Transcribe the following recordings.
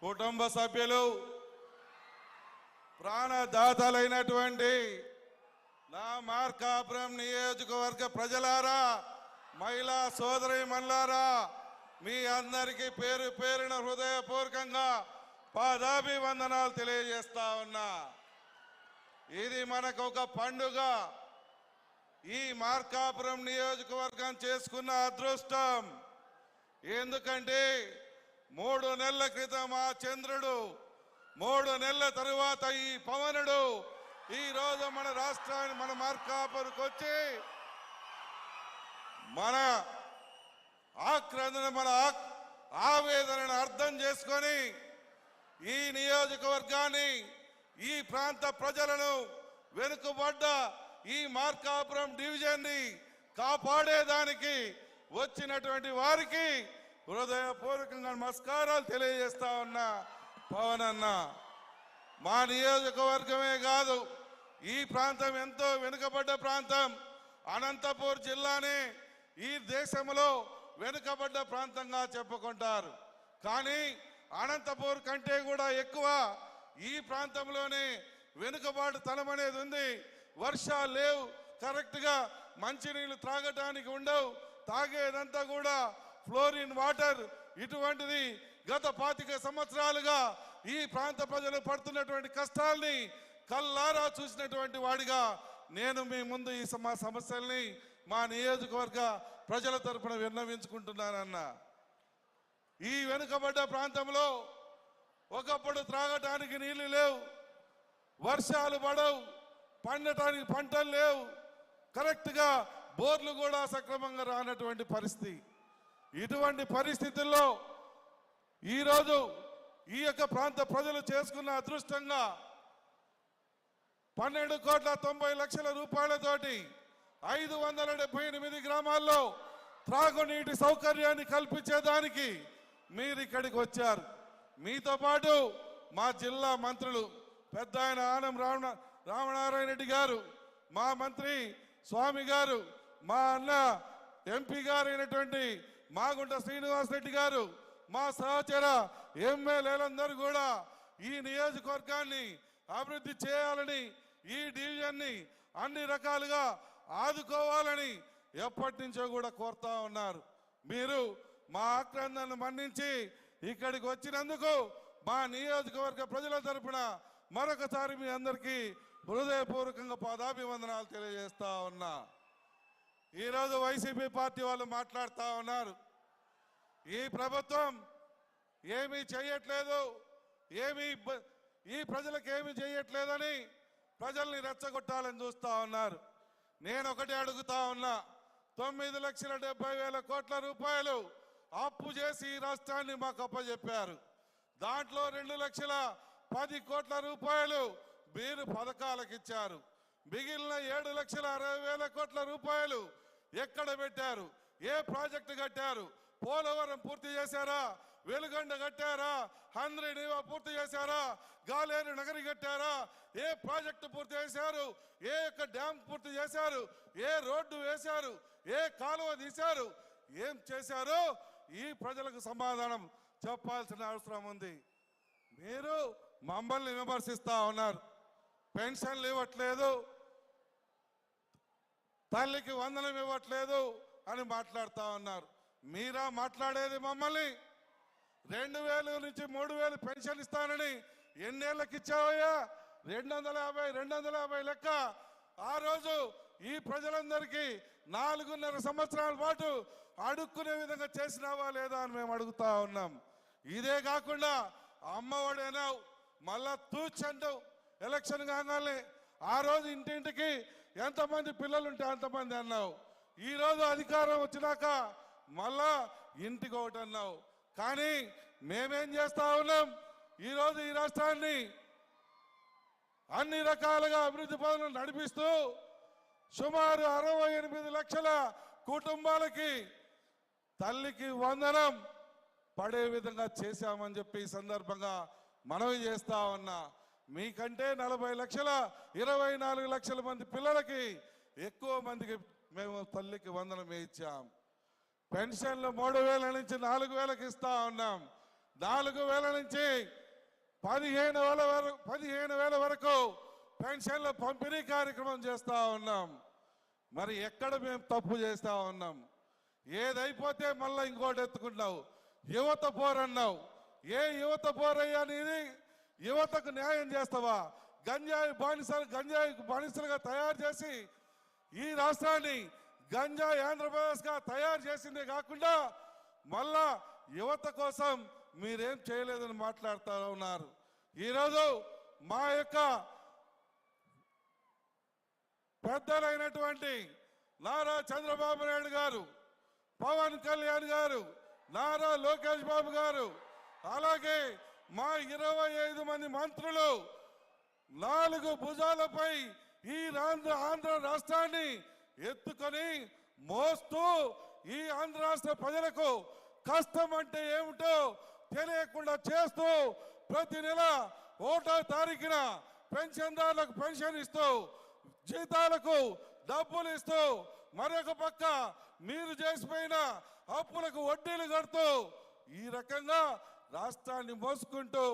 కుటుంబ సభ్యులు ప్రాణదాతలైనటువంటి నా మార్కాపురం నియోజకవర్గ ప్రజలారా, మహిళా సోదరీమణులారా, మీ అందరికీ పేరు పేరున హృదయపూర్వకంగా పాదాభివందనాలు తెలియజేస్తా ఉన్నా. ఇది మనకు ఒక పండుగ. ఈ మార్కాపురం నియోజకవర్గం చేసుకున్న అదృష్టం. ఎందుకంటే 3 నెలల క్రితం ఆ చంద్రుడు, 3 నెలల తరువాత ఈ పవనుడు ఈ రోజు మన రాష్ట్రాన్ని, మన మార్కాపురంకి వచ్చి మన ఆక్రందన, మన ఆవేదనను అర్థం చేసుకొని ఈ నియోజకవర్గాన్ని, ఈ ప్రాంత ప్రజలను, వెనుకబడ్డ ఈ మార్కాపురం డివిజన్ని కాపాడేదానికి వచ్చినటువంటి వారికి హృదయపూర్వకంగా నమస్కారాలు తెలియజేస్తా ఉన్నా. పవన్ అన్న, మా నియోజకవర్గమే కాదు, ఈ ప్రాంతం ఎంతో వెనుకబడ్డ ప్రాంతం. అనంతపూర్ జిల్లానే ఈ దేశంలో వెనుకబడ్డ ప్రాంతంగా చెప్పుకుంటారు. కానీ అనంతపూర్ కంటే కూడా ఎక్కువ ఈ ప్రాంతంలోనే వెనుకబాటుతనం అనేది ఉంది. వర్షాలు లేవు, కరెక్ట్గా మంచినీళ్ళు త్రాగటానికి ఉండవు, తాగేదంతా కూడా ఫ్లోరిన్ వాటర్. ఇటువంటిది గత 25 సంవత్సరాలుగా ఈ ప్రాంత ప్రజలు పడుతున్నటువంటి కష్టాల్ని కల్లారా చూసినటువంటి వాడిగా నేను మీ ముందు ఈ సమస్యల్ని మా నియోజకవర్గ ప్రజల తరపున విన్నవించుకుంటున్నానన్న. ఈ వెనుకబడ్డ ప్రాంతంలో ఒకప్పుడు త్రాగటానికి నీళ్లు లేవు, వర్షాలు పడవు, పండటానికి పంటలు లేవు, కరెక్ట్గా బోర్లు కూడా సక్రమంగా రానటువంటి పరిస్థితి. ఇటువంటి పరిస్థితుల్లో ఈరోజు ఈ యొక్క ప్రాంత ప్రజలు చేసుకున్న అదృష్టంగా 12,90,00,000 రూపాయలతోటి 578 గ్రామాల్లో త్రాగునీటి సౌకర్యాన్ని కల్పించేదానికి మీరు ఇక్కడికి వచ్చారు. మీతో పాటు మా జిల్లా మంత్రులు పెద్ద ఆయన ఆనం రామనారాయణ రెడ్డి గారు, మా మంత్రి స్వామి గారు, మా అన్న ఎంపీ గారు అయినటువంటి మాగుంట శ్రీనివాస్ రెడ్డి గారు, మా సహచర ఎమ్మెల్యేలందరూ కూడా ఈ నియోజకవర్గాన్ని అభివృద్ధి చేయాలని, ఈ డివిజన్ని అన్ని రకాలుగా ఆదుకోవాలని ఎప్పటి నుంచో కూడా కోరుతా ఉన్నారు. మీరు మా ఆక్రందనను మన్నించి ఇక్కడికి వచ్చినందుకు మా నియోజకవర్గ ప్రజల తరపున మరొకసారి మీ అందరికీ హృదయపూర్వకంగా పాదాభివందనాలు తెలియజేస్తా ఉన్నా. ఈరోజు వైసీపీ పార్టీ వాళ్ళు మాట్లాడుతూ ఉన్నారు, ఈ ప్రభుత్వం ఏమీ చేయట్లేదు, ఈ ప్రజలకు ఏమీ చేయట్లేదని ప్రజల్ని రెచ్చగొట్టాలని చూస్తూ ఉన్నారు. నేను ఒకటి అడుగుతా ఉన్నా, 9,70,000 కోట్ల రూపాయలు అప్పు చేసి ఈ రాష్ట్రాన్ని మాకు అప్పచెప్పారు. దాంట్లో 2,10,00,000 కోట్ల రూపాయలు మీరు పథకాలకు ఇచ్చారు. మిగిలిన 7,60,000 కోట్ల రూపాయలు ఎక్కడ పెట్టారు? ఏ ప్రాజెక్టు కట్టారు? పోలవరం పూర్తి చేశారా? వెలుగొండ కట్టారా? హంద్రీనీవా పూర్తి చేశారా? గాలేరు నగరి కట్టారా? ఏ ప్రాజెక్టు పూర్తి చేశారు? ఏ యొక్క డ్యామ్ పూర్తి చేశారు? ఏ రోడ్డు వేశారు? ఏ కాలువ తీశారు? ఏం చేశారు? ఈ ప్రజలకు సమాధానం చెప్పాల్సిన అవసరం ఉంది. మీరు మమ్మల్ని విమర్శిస్తా ఉన్నారు, పెన్షన్లు ఇవ్వట్లేదు, తల్లికి వందనం ఇవ్వట్లేదు అని మాట్లాడుతూ ఉన్నారు. మీరా మాట్లాడేది? మమ్మల్ని 2,000 నుంచి 3,000 పెన్షన్ ఇస్తానని ఎన్నేళ్ళకి ఇచ్చావయ్యా? 250 లెక్క. ఆ రోజు ఈ ప్రజలందరికీ 4.5 సంవత్సరాల పాటు అడుక్కునే విధంగా చేసినావా లేదా అని మేము అడుగుతా ఉన్నాం. ఇదే కాకుండా అమ్మఒడేనావు, మళ్ళా తూచండు ఎలక్షన్ కాగానే ఆ రోజు ఇంటింటికి ఎంతమంది పిల్లలుంటే అంతమంది అన్నావు. ఈరోజు అధికారం వచ్చినాక మళ్ళా ఇంటికి ఒకటి అన్నావు. కానీ మేమేం చేస్తా ఉన్నాం? ఈరోజు ఈ రాష్ట్రాన్ని అన్ని రకాలుగా అభివృద్ధి పనులు నడిపిస్తూ సుమారు 68 లక్షల కుటుంబాలకి తల్లికి వందనం పడే విధంగా చేశామని చెప్పి ఈ సందర్భంగా మనవి చేస్తా ఉన్నా. మీకంటే 40 లక్షల 24 లక్షల మంది పిల్లలకి ఎక్కువ మందికి మేము తల్లికి వందనం ఇచ్చాం. పెన్షన్లు 3,000 నుంచి 4,000కి ఇస్తా ఉన్నాం. 4,000 నుంచి 15,000 వరకు పెన్షన్ల పంపిణీ కార్యక్రమం చేస్తా ఉన్నాం. మరి ఎక్కడ మేము తప్పు చేస్తా ఉన్నాం? ఏదైపోతే మళ్ళీ ఇంకోటి ఎత్తుకున్నావు. యువత పోరన్నావు. ఏ యువత పోరయ్యా నీది? యువతకు న్యాయం చేస్తావా? గంజాయి బానిసలుగా తయారు చేసి ఈ రాష్ట్రాన్ని గంజాయి ఆంధ్రప్రదేశ్గా తయారు చేసిందే కాకుండా మళ్ళా యువత కోసం మీరేం చేయలేదని మాట్లాడుతూ ఉన్నారు. ఈరోజు మా యొక్క పెద్దలైనటువంటి నారా చంద్రబాబు నాయుడు గారు, పవన్ కళ్యాణ్ గారు, నారా లోకేష్ బాబు గారు, అలాగే మా 25 మంది మంత్రులు 4 భుజాలపై ఈ ఆంధ్ర రాష్ట్రాన్ని ఎత్తుకొని మోస్తూ ఈ ఆంధ్ర రాష్ట్ర ప్రజలకు కష్టం అంటే ఏమిటో తెలియకుండా చేస్తూ ప్రతి నెల 1వ తారీఖున పెన్షన్దారులకు పెన్షన్ ఇస్తూ జీతాలకు డబ్బులు ఇస్తూ మరొక పక్క మీరు చేసిపోయిన అప్పులకు వడ్డీలు కడుతూ ఈ రకంగా రాష్ట్రాన్ని మోసుకుంటూ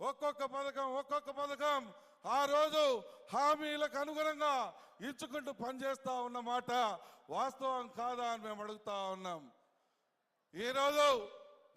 ఒక్కొక్క పథకం ఆ రోజు హామీలకు అనుగుణంగా ఇచ్చుకుంటూ పనిచేస్తా ఉన్నమాట వాస్తవం కాదా అని మేము అడుగుతా ఉన్నాం. ఈరోజు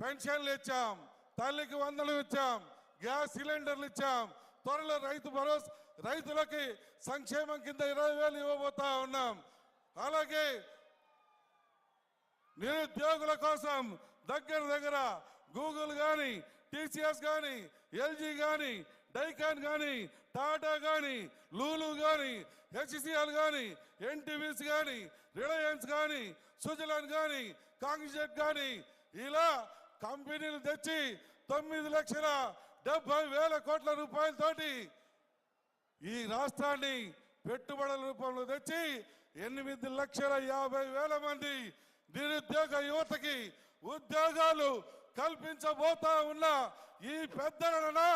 పెన్షన్లు ఇచ్చాం, తల్లికి వందలు ఇచ్చాం, గ్యాస్ సిలిండర్లు ఇచ్చాం, త్వరలో రైతులకి సంక్షేమం కింద 20,000 ఇవ్వబోతా ఉన్నాం. అలాగే నిరుద్యోగుల కోసం దగ్గర గూగుల్ కానీ, టీసీఎస్ కానీ, ఎల్జీ కానీ, డైకాన్ కానీ, టాటా కానీ, లూలు కానీ, హెచ్సిఎల్ కానీ, ఎన్టీవీసీ కానీ, రిలయన్స్ కానీ, సుజలాన్ కానీ, కాంగ్రెస్ కానీ ఇలా కంపెనీలు తెచ్చి 9,70,000 కోట్ల రూపాయలతోటి ఈ రాష్ట్రాన్ని పెట్టుబడుల రూపంలో తెచ్చి 8,50,000 మంది నిరుద్యోగ యువతకి ఉద్యోగాలు కల్పించబోతా ఉన్న ఈ పెద్దలను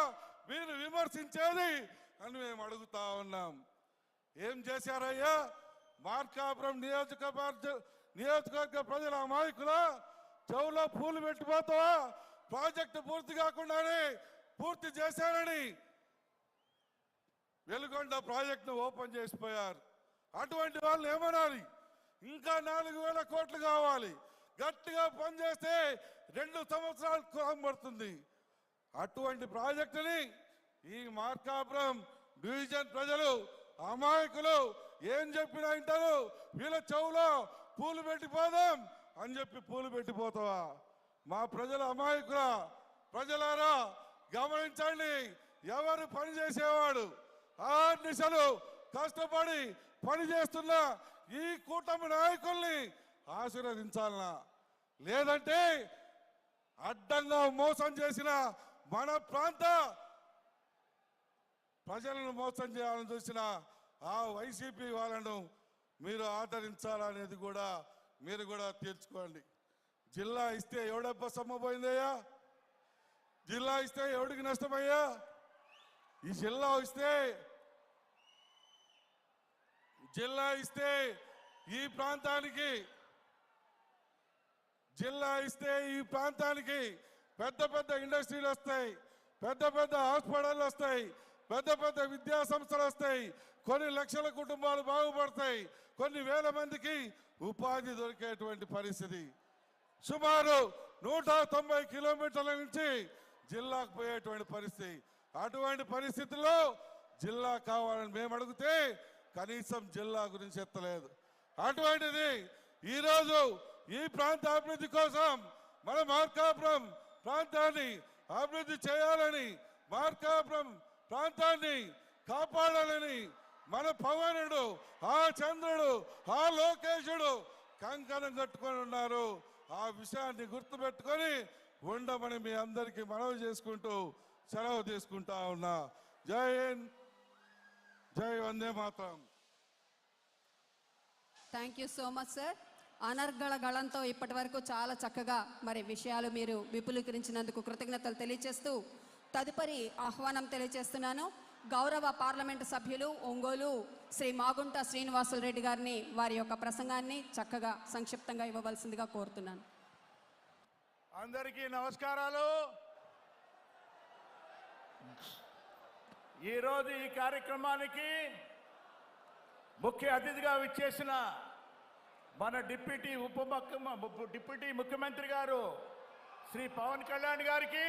మీరు విమర్శించేది అని మేము అడుగుతా ఉన్నాం. ఏం చేశారయ్యా? మార్కాపురం నియోజకవర్గ ప్రజల అమాయకుల చెవులో పూలు పెట్టిపోతావా? ప్రాజెక్టు పూర్తి కాకుండానే పూర్తి చేశారని వెలుగొండ ప్రాజెక్టును ఓపెన్ చేసిపోయారు. అటువంటి వాళ్ళు ఏమనాలి? ఇంకా 4,000 కోట్లు కావాలి. గట్టిగా పనిచేస్తే 2 సంవత్సరాలు కాలం పడుతుంది. అటువంటి ప్రాజెక్టుని ఈ మార్కాపురం డివిజన్ ప్రజలు అమాయకులు ఏం చెప్పినా వింటారు. వీళ్ళ చెవులో పూలు పెట్టిపోదాం అని చెప్పి పూలు పెట్టిపోతావా? మా ప్రజల అమాయకుల ప్రజలారా గమనించండి. ఎవరు పని చేసేవాడు 6 నిమిషాలు కష్టపడి పనిచేస్తున్న ఈ కూటమి నాయకుల్ని ఆశీర్వదించాలనా? లేదంటే అడ్డంగా మోసం చేసిన మన ప్రాంత ప్రజలను మోసం చేయాలని చూసిన ఆ వైసీపీ వాళ్ళను మీరు ఆదరించాలనేది కూడా మీరు కూడా తీర్చుకోండి. జిల్లా ఇస్తే ఎవడబ్బ సొమ్మపోయిందయ్యా? జిల్లా ఇస్తే ఎవడికి నష్టమయ్యా? ఈ జిల్లా ఇస్తే ఈ ప్రాంతానికి పెద్ద ఇండస్ట్రీలు వస్తాయి, పెద్ద హాస్పిటల్ వస్తాయి, పెద్ద విద్యా సంస్థలు వస్తాయి, కొన్ని లక్షల కుటుంబాలు బాగుపడతాయి, కొన్ని వేల మందికి ఉపాధి దొరికేటువంటి పరిస్థితి. సుమారు 190 కిలోమీటర్ల నుంచి జిల్లాకు పోయేటువంటి పరిస్థితి. అటువంటి పరిస్థితుల్లో జిల్లా కావాలని మేము అడిగితే కనీసం జిల్లా గురించి ఎత్తలేదు. అటువంటిది ఈరోజు ఈ ప్రాంత అభివృద్ధి కోసం మన మార్కాపురం ప్రాంతాన్ని అభివృద్ధి చేయాలని, మార్కాపురం ప్రాంతాన్ని కాపాడాలని మన పవనుడు, ఆ చంద్రుడు, ఆ లోకేశుడు కంకణం కట్టుకొని ఉన్నారు. ఆ విషయాన్ని గుర్తుపెట్టుకొని ఉండమని మీ అందరికీ మనవి చేసుకుంటూ సెలవు తీసుకుంటా ఉన్నా. జై హింద్, జై వందే మాతరం. Thank you so much sir. అనర్గళ గళంతో ఇప్పటి వరకు చాలా చక్కగా మరి విషయాలు మీరు విపులీకరించినందుకు కృతజ్ఞతలు తెలియజేస్తూ తదుపరి ఆహ్వానం తెలియజేస్తున్నాను. గౌరవ పార్లమెంటు సభ్యులు ఒంగోలు శ్రీ మాగుంట శ్రీనివాసులు రెడ్డి గారిని వారి యొక్క ప్రసంగాన్ని చక్కగా సంక్షిప్తంగా ఇవ్వవలసిందిగా కోరుతున్నాను. అందరికీ నమస్కారాలు. ఈరోజు ఈ కార్యక్రమానికి ముఖ్య అతిథిగా విచ్చేసిన మన డిప్యూటీ ముఖ్యమంత్రి గారు శ్రీ పవన్ కళ్యాణ్ గారికి